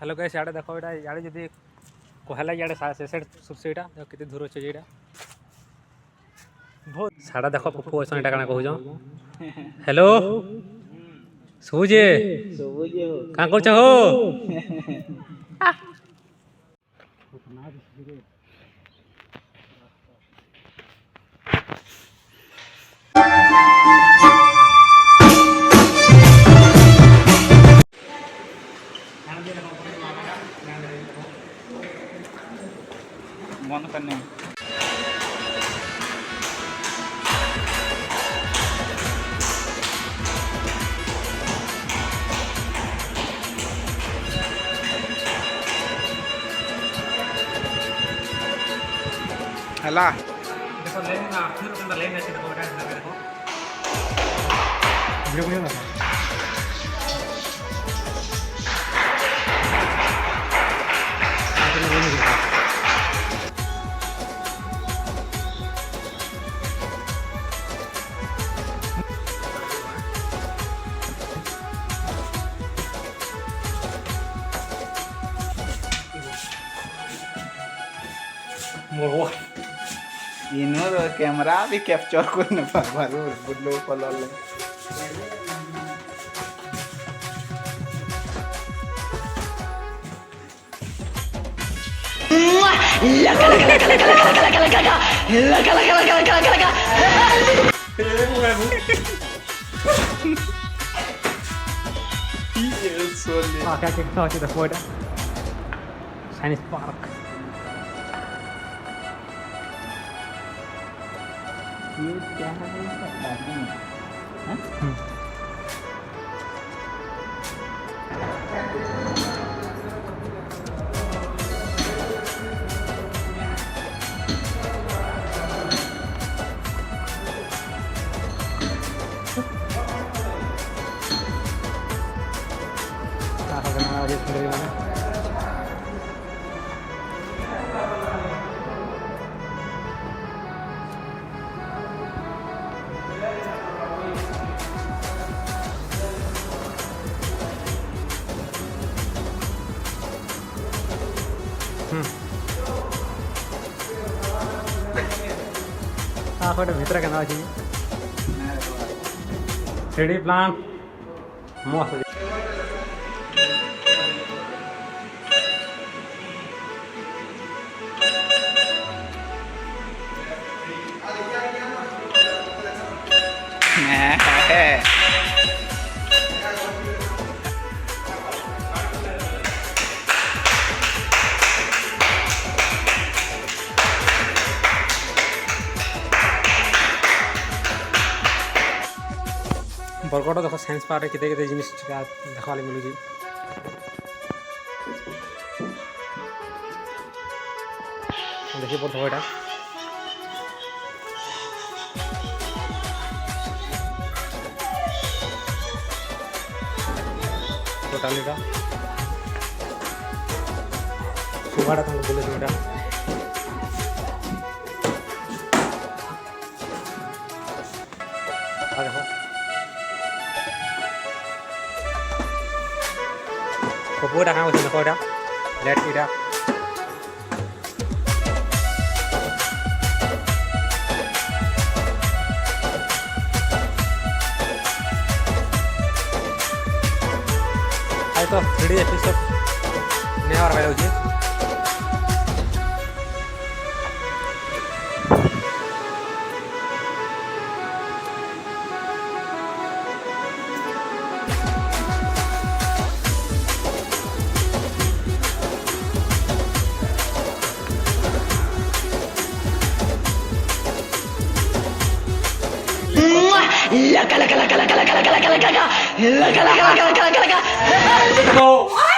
hello guys याडे देखो एटा याडे जदी कहला याडे से सेट सुबसेटा देखो केते दूर अछि जेडा बहुत साडा देखो पप्पू ओसन एटा काना कहू जो हेलो सुजे का कर छ हो बंद करने हला देखो लेन ना फिर अंदर लेन है देखो बेटा अंदर देखो वीडियो ना मोर ಇನ್ನೂರು ಕ್ಯಾಮ್ರಾ भी कैप्चर करने पर बुल्लो पलले लगा लगा लगा लगा लगा लगा लगा लगा लगा लगा लगा लगा ये सोले ah क्या क्या kita foda Science Park ये क्या है दादी हां aja sendiri mana aku ada mitra kenal sini 3D plan mos है बरगड़ देखो साइंस पार्क केते केते जिनिस देखा मिलू जी देखिए पड़ो एटा टोटाली का सुबाड़ा तुम बोले जो एटा देखो पप्पू टा कहाँ देखो एटा लेट एटा तो 3D एपिसोड नया और हो लगा लगा लगा लगा लगा लगा लगा लगा लगा लगा लगा लगा लगा